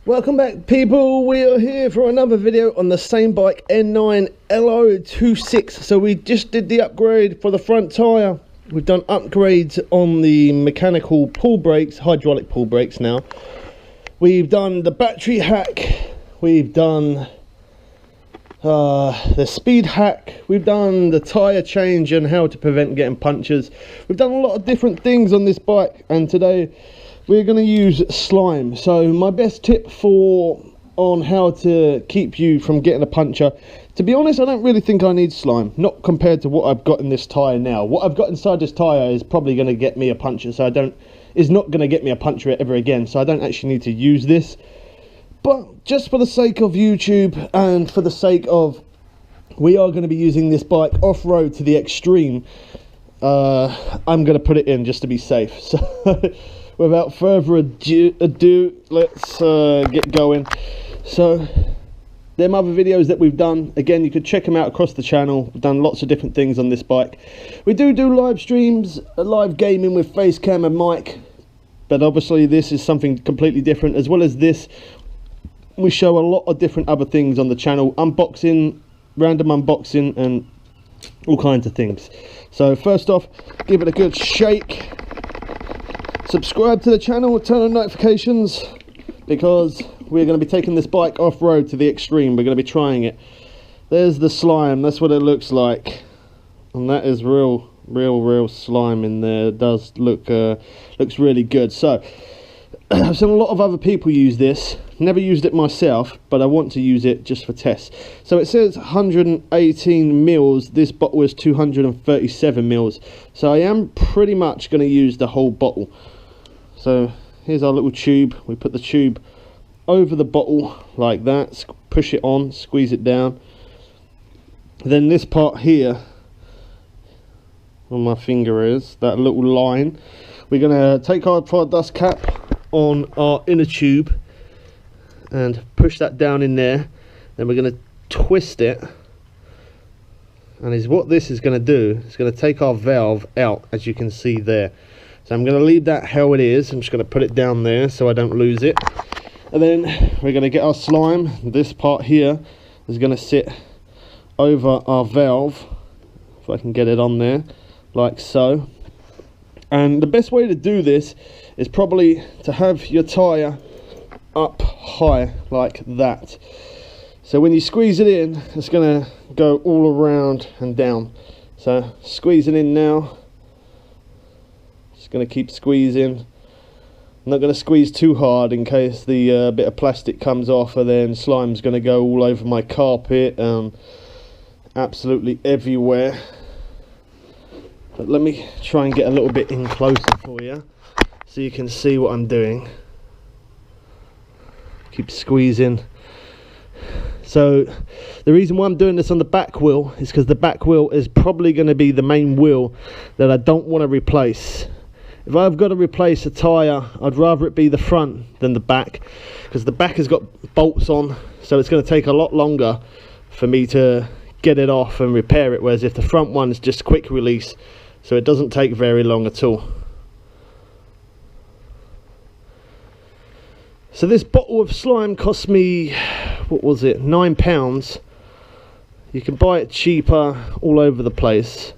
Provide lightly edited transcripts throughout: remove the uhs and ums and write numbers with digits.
Welcome back, people. We are here for another video on the same bike, N9 LO26. So we just did the upgrade for the front tyre. We've done upgrades on the mechanical pull brakes, hydraulic pull brakes now. We've done the battery hack. We've done the speed hack. We've done the tyre change and how to prevent getting punctures. We've done a lot of different things on this bike, and today we're going to use slime. So my best tip on how to keep you from getting a puncture, to be honest, I don't really think I need slime, not compared to what I've got in this tyre now. What I've got inside this tyre is probably going to get me a puncture, so is not going to get me a puncture ever again, so I don't actually need to use this. But just for the sake of YouTube and for the sake of, we are going to be using this bike off-road to the extreme, I'm going to put it in just to be safe. So without further ado, let's get going. So them other videos that we've done, again, you could check them out across the channel. We've done lots of different things on this bike. We do live streams, live gaming with face cam and mic, but obviously this is something completely different. As well as this, we show a lot of different other things on the channel, unboxing, random unboxing, and all kinds of things. So first off, give it a good shake. Subscribe to the channel, turn on notifications, because we're going to be taking this bike off-road to the extreme. We're going to be trying it. There's the slime, that's what it looks like, and that is real slime in there. It does look looks really good. So I've seen a lot of other people use this, never used it myself, but I want to use it just for tests. So it says 118 mils, this bottle is 237 mils, so I am pretty much going to use the whole bottle. So here's our little tube. We put the tube over the bottle like that, push it on, squeeze it down. Then this part here, where my finger is, that little line, we're going to take our fire dust cap on our inner tube and push that down in there. Then we're going to twist it, and what this is going to do is going to take our valve out, as you can see there. So I'm going to leave that how it is. I'm just going to put it down there so I don't lose it. And then we're going to get our slime. This part here is going to sit over our valve, if I can get it on there, like so. And the best way to do this is probably to have your tyre up high like that. So when you squeeze it in, it's going to go all around and down. So squeeze it in now. Just going to keep squeezing. I'm not going to squeeze too hard in case the bit of plastic comes off, and then slime's going to go all over my carpet and absolutely everywhere. But let me try and get a little bit in closer for you so you can see what I'm doing. Keep squeezing. So the reason why I'm doing this on the back wheel is because the back wheel is probably going to be the main wheel that I don't want to replace. If I've got to replace a tyre, I'd rather it be the front than the back, because the back has got bolts on, so it's going to take a lot longer for me to get it off and repair it, whereas if the front one is just quick release, so it doesn't take very long at all. So this bottle of slime cost me, what was it, £9. You can buy it cheaper all over the place,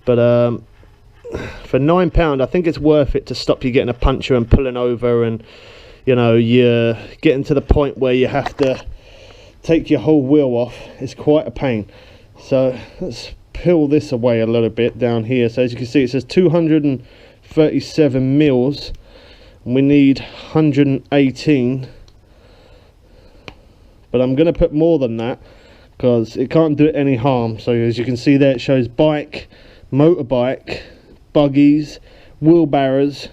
but for £9 I think it's worth it to stop you getting a puncture and pulling over, and you know, you're getting to the point where you have to take your whole wheel off. It's quite a pain. So let's peel this away a little bit down here. So as you can see, it says 237 mils, and we need 118, but I'm going to put more than that because it can't do it any harm. So as you can see there, it shows bike, motorbike, buggies, wheelbarrows.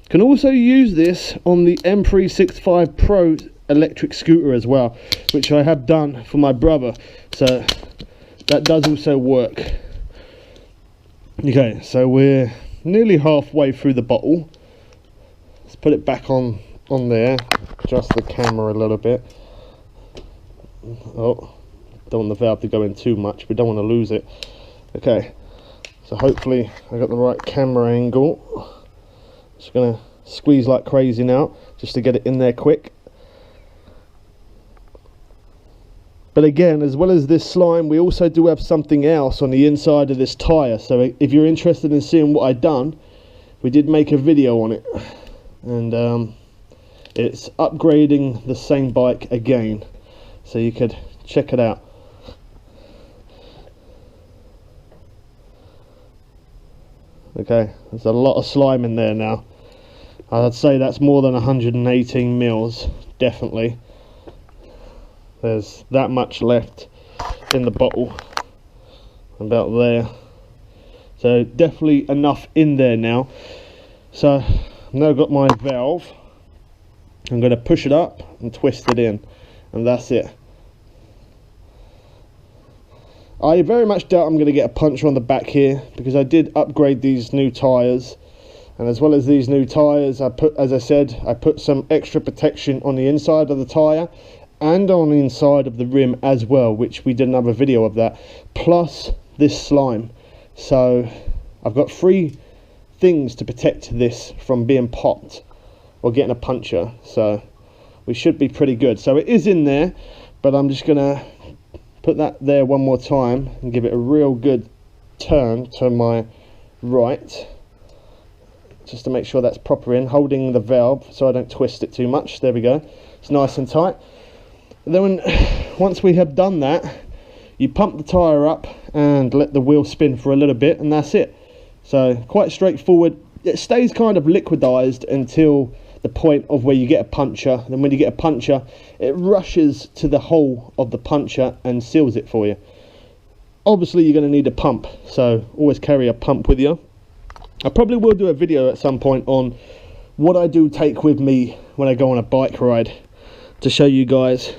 Can also use this on the M365 Pro electric scooter as well, which I have done for my brother, so that does also work. Okay, so we're nearly halfway through the bottle. Let's put it back on there, adjust the camera a little bit. Oh, don't want the valve to go in too much, we don't want to lose it. Okay, so hopefully I got the right camera angle. Just gonna squeeze like crazy now just to get it in there quick. But again, as well as this slime, we also do have something else on the inside of this tyre. So if you're interested in seeing what I've done, we did make a video on it. And it's upgrading the same bike again. So you could check it out. Okay, there's a lot of slime in there now. I'd say that's more than 118 mils, definitely. There's that much left in the bottle, about there. So definitely enough in there now. So I've now got my valve. I'm going to push it up and twist it in, and that's it. I very much doubt I'm going to get a puncture on the back here, because I did upgrade these new tyres. And as well as these new tyres, as I said, I put some extra protection on the inside of the tyre and on the inside of the rim as well, which we did another video of that, plus this slime. So I've got 3 things to protect this from being popped or getting a puncture, so we should be pretty good. So it is in there, but I'm just gonna put that there one more time and give it a real good turn to my right, just to make sure that's proper in, holding the valve so I don't twist it too much. There we go, it's nice and tight. And then once we have done that, you pump the tyre up and let the wheel spin for a little bit, and that's it. So quite straightforward. It stays kind of liquidized until the point of where you get a puncture. Then when you get a puncture, it rushes to the hole of the puncture and seals it for you. Obviously you're going to need a pump, so always carry a pump with you. I probably will do a video at some point on what I do take with me when I go on a bike ride, to show you guys.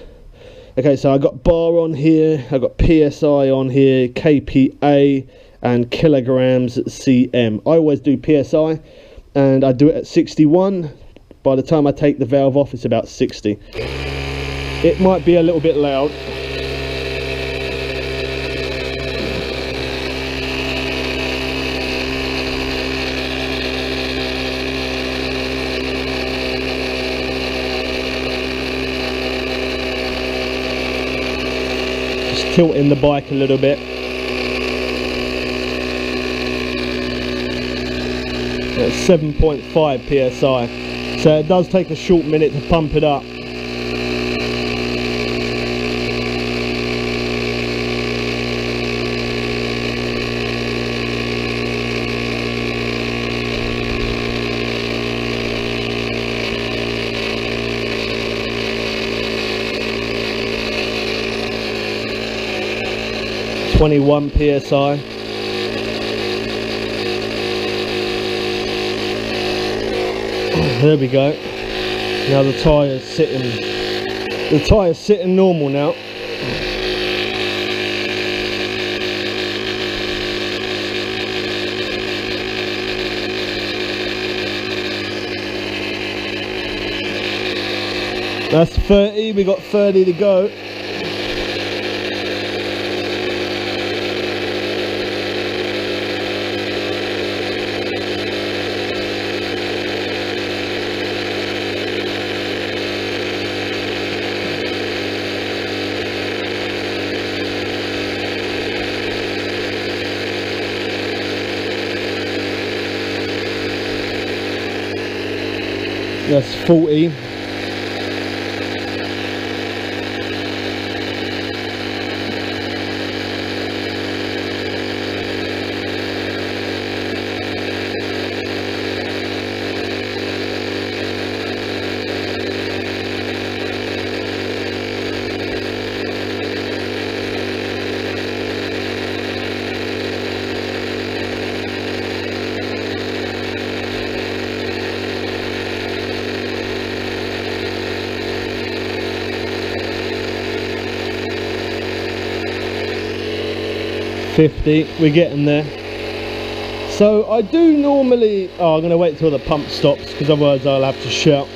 Okay, so I got bar on here, I got PSI on here, kPa and kilograms cm. I always do PSI, and I do it at 61. By the time I take the valve off, it's about 60. It might be a little bit loud. Just tilting the bike a little bit. That's 7.5 psi, so it does take a short minute to pump it up. .21 psi. There we go. Now the tyre's sitting normal now. That's 30, we got 30 to go. That's 40. We're getting there. So I do normally, I'm going to wait till the pump stops, because otherwise I'll have to shout.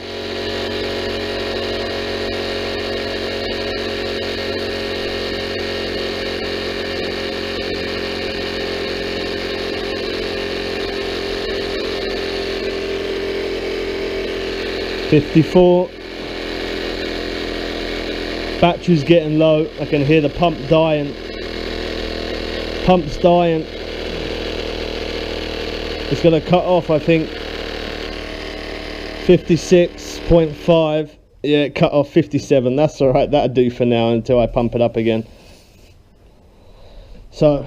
.54. Battery's getting low. I can hear the pump dying. Pump's dying. It's going to cut off, I think. 56.5. Yeah, it cut off 57. That's alright, that'll do for now until I pump it up again. So,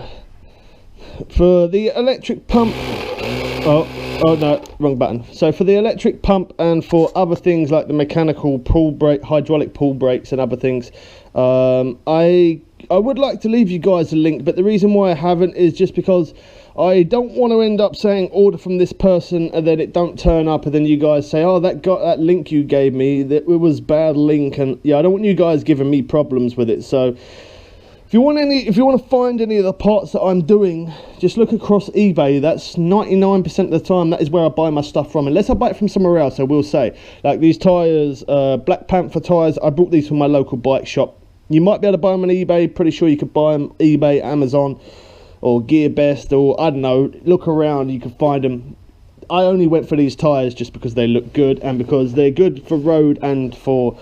for the electric pump, oh no, wrong button. So for the electric pump and for other things like the mechanical pull brake, hydraulic pull brakes and other things, I would like to leave you guys a link, but the reason why I haven't is just because I don't want to end up saying order from this person and then it don't turn up and then you guys say, oh, that link you gave me, that it was bad link, and yeah, I don't want you guys giving me problems with it. So if you want to find any of the parts that I'm doing, just look across eBay. That's 99% of the time that is where I buy my stuff from, unless I buy it from somewhere else. I will say, like these tires, Black Panther tires, I bought these from my local bike shop. You might be able to buy them on eBay. Pretty sure you could buy them eBay, Amazon, or GearBest, or I don't know, look around, you can find them. I only went for these tires just because they look good and because they're good for road and for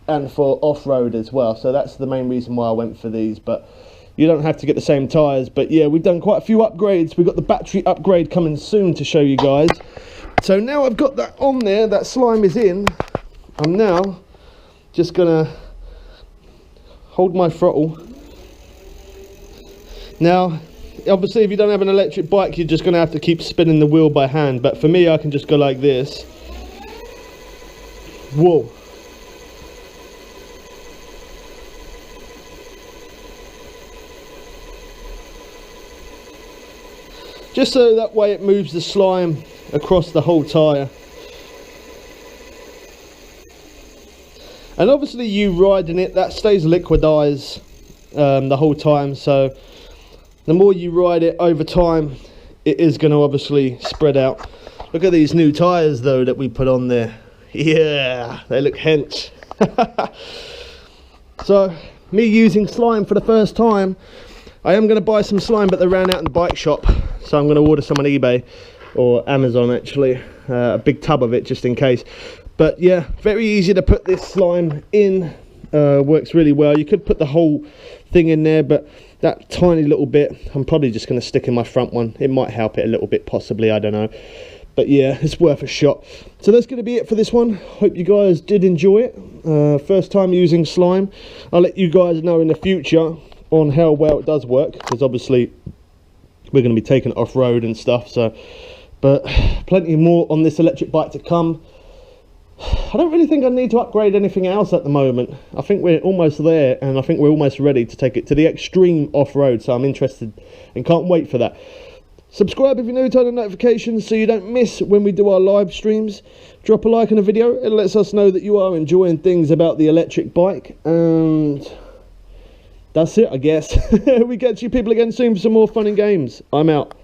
off-road as well. So that's the main reason why I went for these, but you don't have to get the same tires. But yeah, we've done quite a few upgrades. We've got the battery upgrade coming soon to show you guys. So now I've got that on there, that slime is in, I'm now just gonna hold my throttle. Now obviously if you don't have an electric bike, you're just gonna have to keep spinning the wheel by hand, but for me I can just go like this. Whoa. Just so that way it moves the slime across the whole tyre. And obviously you riding it, that stays liquidized the whole time, so the more you ride it over time, it is going to obviously spread out. Look at these new tyres though that we put on there. Yeah, they look hench. So me using slime for the first time. I am going to buy some slime, but they ran out in the bike shop, so I'm going to order some on eBay or Amazon actually, a big tub of it just in case. But yeah, very easy to put this slime in, works really well. You could put the whole thing in there, but that tiny little bit I'm probably just going to stick in my front one. It might help it a little bit possibly, I don't know, but yeah, it's worth a shot. So that's going to be it for this one. Hope you guys did enjoy it. First time using slime. I'll let you guys know in the future on how well it does work, because obviously we're going to be taking it off-road and stuff. So, but plenty more on this electric bike to come. I don't really think I need to upgrade anything else at the moment. I think we're almost there, and I think we're almost ready to take it to the extreme off-road, so I'm interested and can't wait for that. Subscribe if you're new, turn on notifications so you don't miss when we do our live streams. Drop a like on the video, it lets us know that you are enjoying things about the electric bike, and that's it, I guess. We get you people again soon for some more fun and games. I'm out.